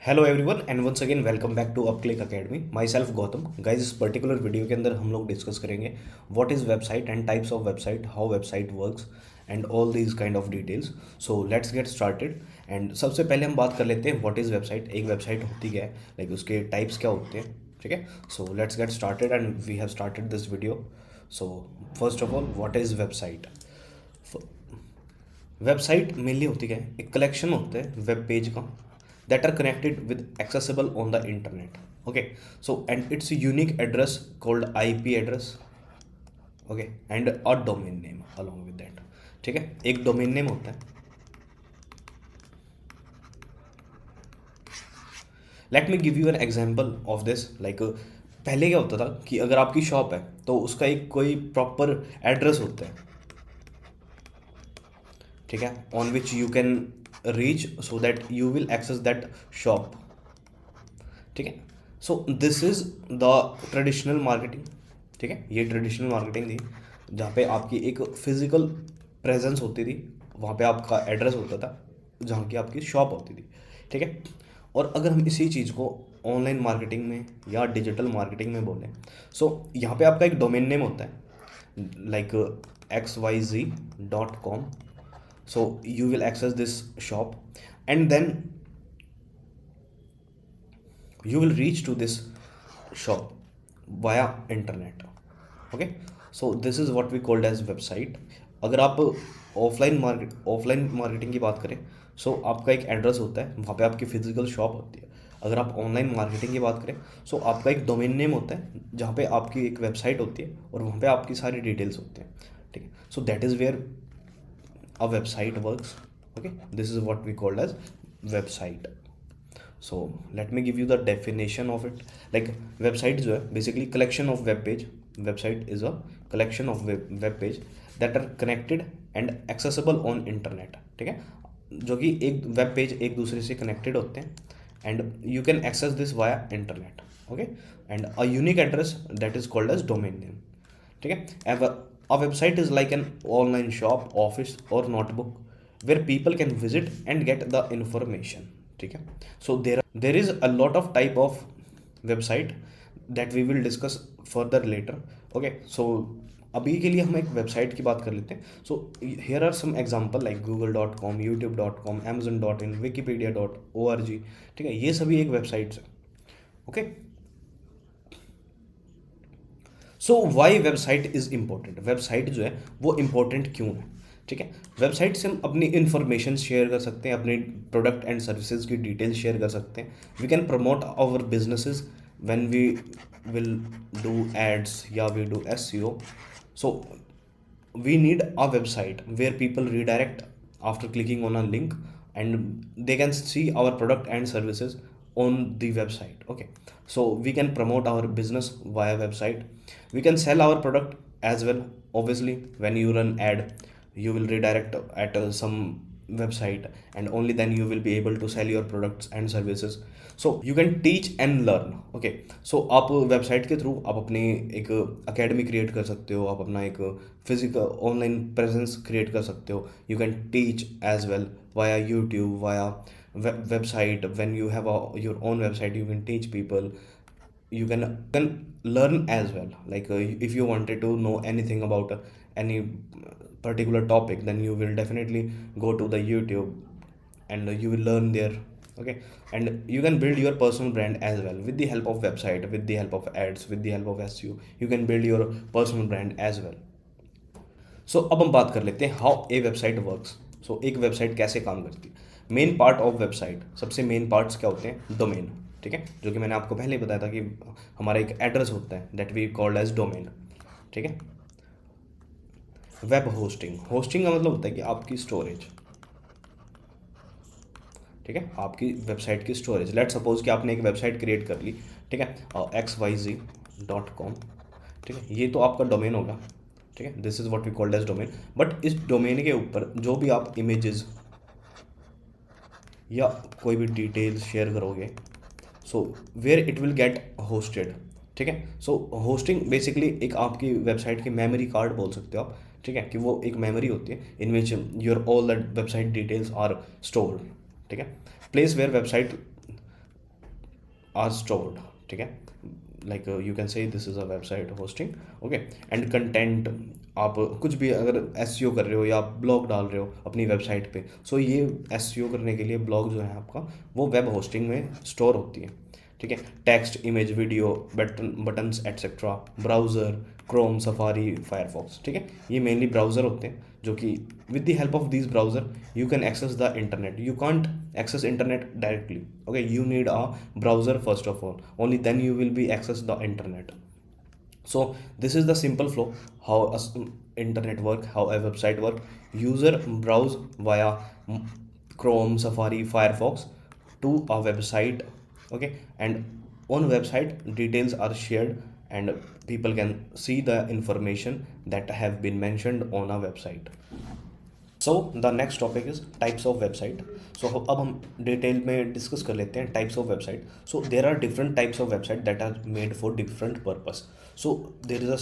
Hello everyone and once again welcome back to Upclick Academy myself Gautam guys. इस particular video के अंदर हम लोग डिस्कस करेंगे what is website and types of website, how website works and all these kind of details. So let's get started. And सबसे पहले हम बात कर लेते हैं व्हाट इज़ वेबसाइट। एक वेबसाइट होती क्या है, लाइक उसके टाइप्स क्या होते हैं, ठीक है। So let's get started and we have started this video. So first of all what is website. Website mainly होती क्या है, एक कलेक्शन होता है वेब पेज का that are connected with accessible on the internet. Okay, so and it's a unique address called IP address. Okay, and a domain name along with that. ठीक है, एक डोमेन नेम होता है। Let me give you an example of this. Like पहले क्या होता था कि अगर आपकी शॉप है तो उसका एक कोई प्रॉपर एड्रेस होता है, ठीक है, on which you can reach so that you will access that shop, ठीक है। So this is the traditional marketing, ठीक है। ये ट्रेडिशनल मार्केटिंग थी जहाँ पे आपकी एक फिजिकल प्रेजेंस होती थी, वहाँ पे आपका एड्रेस होता था जहाँ की आपकी शॉप होती थी, ठीक है। और अगर हम इसी चीज़ को ऑनलाइन मार्केटिंग में या डिजिटल मार्केटिंग में बोलें, सो यहाँ पे आपका एक डोमेन नेम होता है like xyz.com. So you will access this shop and then you will reach to this shop via internet. Okay, so this is what we called as website. अगर आप ऑफलाइन मार्केटिंग की बात करें, सो आपका एक address होता है, वहाँ पे आपकी फिजिकल शॉप होती है। अगर आप ऑनलाइन मार्केटिंग की बात करें, सो आपका एक डोमेन नेम होता है जहाँ पे आपकी एक वेबसाइट होती है और वहाँ पे आपकी सारी डिटेल्स होते हैं, ठीक है। So that is where a website works. Okay, this is what we called as website. So let me give you the definition of it. Like website जो है basically collection of web page. Website is a collection of web page that are connected and accessible on internet, ठीक है, जो कि एक web page एक दूसरे से कनेक्टेड होते हैं and you can access this via internet. Okay, and a unique address that is called as domain name, ठीक है। A website is like an online shop, office or notebook where people can visit and get the information, ठीक है। So there is a lot of type of website that we will discuss further later. Okay, so अभी के लिए हम एक website की बात कर लेते हैं। So here are some example like google.com, youtube.com, amazon.in, wikipedia.org, ठीक है, ये सभी एक वेबसाइट्स हैं। Okay, so why website is important. Website जो है वो इम्पोर्टेंट क्यों है, ठीक है। वेबसाइट से हम अपनी इन्फॉर्मेशन शेयर कर सकते हैं, अपने प्रोडक्ट एंड सर्विसेज की डिटेल्स शेयर कर सकते हैं। We can promote our businesses when we will do ads या we do SEO. So we need a website where people redirect after clicking on a link and they can see our product and services on the website. Okay, so we can promote our business via website. We can sell our product as well. Obviously when you run ad, you will redirect at some website and only then you will be able to sell your products and services. So you can teach and learn. Okay, so आप website के through आप अपनी एक academy create कर सकते हो, आप अपना एक फिजिकल ऑनलाइन प्रेजेंस क्रिएट कर सकते हो। You can teach as well via YouTube, via website. When you have your own website, you can teach people. You can learn as well, like if you wanted to know anything about any particular topic, then you will definitely go to the YouTube and you will learn there. Okay, and you can build your personal brand as well with the help of website, with the help of ads, with the help of SEO. You can build your personal brand as well. सो अब हम बात कर लेते हैं how a website works. सो एक website कैसे काम करती है। मेन पार्ट ऑफ वेबसाइट, सबसे मेन पार्ट्स क्या होते हैं, डोमेन, ठीक है, जो कि मैंने आपको पहले ही बताया था कि हमारा एक एड्रेस होता है that we called as domain, ठीक है। वेब होस्टिंग, होस्टिंग का मतलब होता है कि आपकी स्टोरेज, ठीक है, आपकी वेबसाइट की स्टोरेज। लेट सपोज कि आपने एक वेबसाइट क्रिएट कर ली, ठीक है, xyz.com, ठीक है, ये तो आपका डोमेन होगा, ठीक है, this is what we called as domain. But इस डोमेन के ऊपर जो भी आप इमेजेस या कोई भी डिटेल्स शेयर करोगे, so where it will get hosted, ठीक है। सो होस्टिंग बेसिकली एक आपकी वेबसाइट की मेमोरी कार्ड बोल सकते हो आप, ठीक है, कि वो एक मेमोरी होती है in which your all that website details are stored, ठीक है। Place where website are stored, ठीक है, like you can say this is a website hosting, okay. And content, आप कुछ भी अगर एसईओ कर रहे हो या ब्लॉग डाल रहे हो अपनी वेबसाइट पे, सो ये एसईओ करने के लिए ब्लॉग जो है आपका वो वेब होस्टिंग में स्टोर होती है, ठीक है। Text, image, video, buttons etcetera, browser, Chrome, Safari, Firefox, ठीक है, ये मेनली ब्राउज़र होते हैं जो कि with the help of this browser you can access the internet. You can't access internet directly, okay, you need a browser first of all, only then you will be access the internet. So this is the simple flow how internet work, how a website work. User browse via Chrome, Safari, Firefox to a website, okay, and on website details are shared and people can see the information that have been mentioned on a website. So the next topic is types of website. So अब हम detail में discuss कर लेते हैं types of website. So there are different types of website that are made for different purpose. So there is a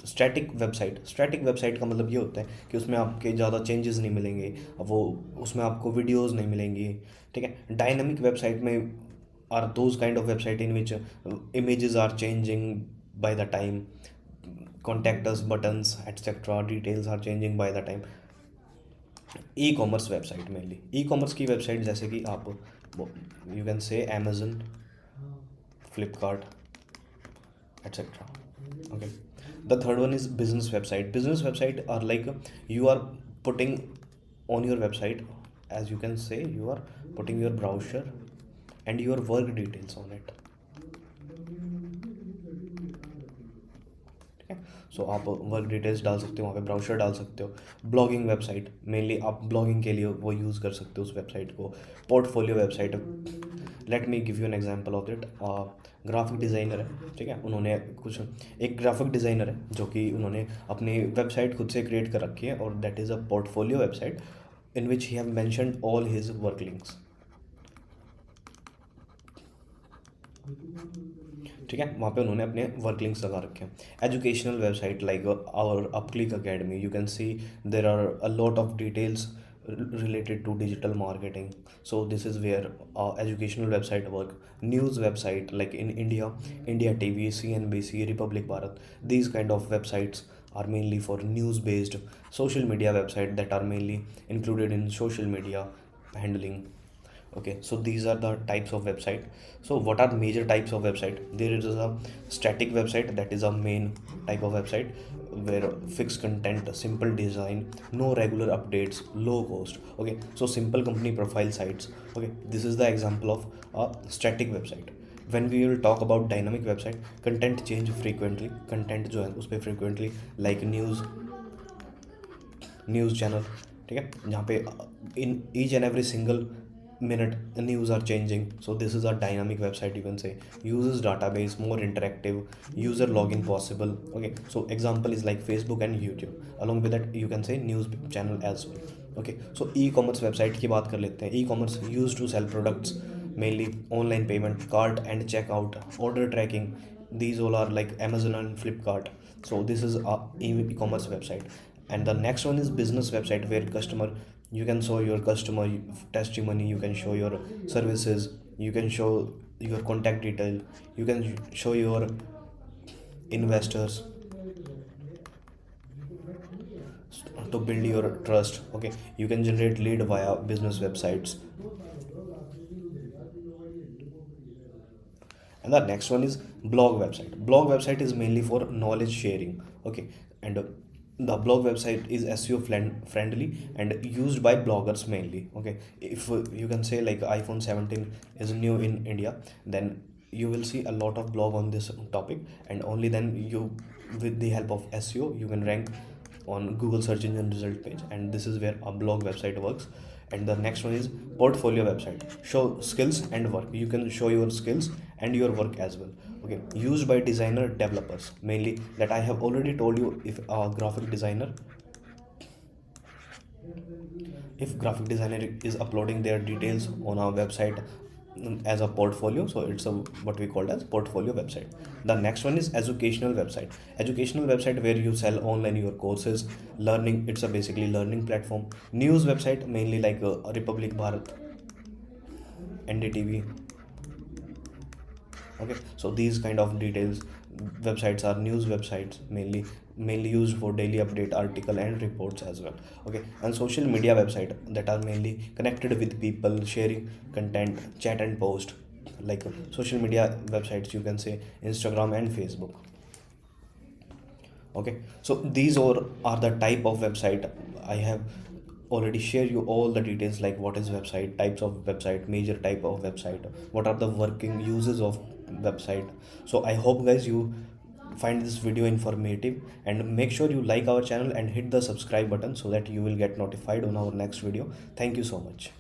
static website. Static website का मतलब ये होता है कि उसमें आपके ज़्यादा चेंजेस नहीं मिलेंगे, वो उसमें आपको वीडियोज़ नहीं मिलेंगी, ठीक है। डायनामिक वेबसाइट में are those kind of website in which images are changing by the time, contact us buttons etc details are changing by the time। E commerce website mainly, e commerce की website जैसे कि आप you can say Amazon, Flipkart etcetera, okay. The third one is business website. Business website are like you are putting on your website, as you can say, you are putting your browser and your work details on it, ठीक है। सो आप work details डाल सकते हो वहाँ पे, browser डाल सकते हो। ब्लॉगिंग वेबसाइट मेनली आप ब्लॉगिंग के लिए वो यूज़ कर सकते हो उस वेबसाइट को। Portfolio website, let me give you an example of it. Graphic designer है, ठीक है, उन्होंने कुछ, एक ग्राफिक डिज़ाइनर है जो कि उन्होंने अपनी वेबसाइट खुद से क्रिएट कर रखी है और that is a portfolio website in which he have mentioned all his work links, ठीक है। वहाँ पे उन्होंने अपने वर्क लिंक्स लगा रखे हैं। Educational website like our Upclick Academy, you can see there are a lot of details related to digital marketing, so this is where educational website work. News website like in India TV, CNBC, Republic Bharat, these kind of websites are mainly for news based. Social media website that are mainly included in social media handling, okay. So these are the types of website. So what are major types of website? There is a static website, that is a main type of website where fixed content, simple design, no regular updates, low cost, okay. So simple company profile sites, okay, this is the example of a static website. When we will talk about dynamic website, content change frequently, content जो है उस पर frequently, like news channel, ठीक है, जहाँ पे in each and every single minute the news are changing. So this is a dynamic website, you can say. Uses database, more interactive, user login possible, okay. So example is like Facebook and YouTube. Along with that you can say news channel as well, okay. So e-commerce website की बात कर लेते हैं। e-commerce used to sell products, mainly online payment, cart and checkout, order tracking, these all are like Amazon and Flipkart. So this is a e-commerce website. And the next one is business website where customer, you can show your customer testimony, you can show your services, you can show your contact detail, you can show your investors to build your trust, okay. You can generate lead via business websites. And the next one is blog website. Blog website is mainly for knowledge sharing, okay. And the blog website is SEO friendly and used by bloggers mainly, okay. If you can say like iPhone 17 is new in India, then you will see a lot of blog on this topic, and only then you, with the help of SEO, you can rank on Google search engine result page, and this is where a blog website works. And the next one is portfolio website. Show skills and work. You can show your skills and your work as well, okay. Used by designer developers mainly, that I have already told you. If graphic designer is uploading their details on our website as a portfolio, so it's a what we call as portfolio website. The next one is educational website. Educational website where you sell online your courses, learning, it's a basically learning platform. News website mainly like Republic Bharat, NDTV, Okay, so these kind of details websites are news websites, mainly used for daily update article and reports as well. Okay, and social media website that are mainly connected with people, sharing content, chat and post, like social media websites, you can say Instagram and Facebook. Okay, so these are the type of website. I have already shared you all the details, like what is website, types of website, major type of website, what are the working uses of website. So I hope guys you find this video informative, and make sure you like our channel and hit the subscribe button so that you will get notified on our next video. Thank you so much.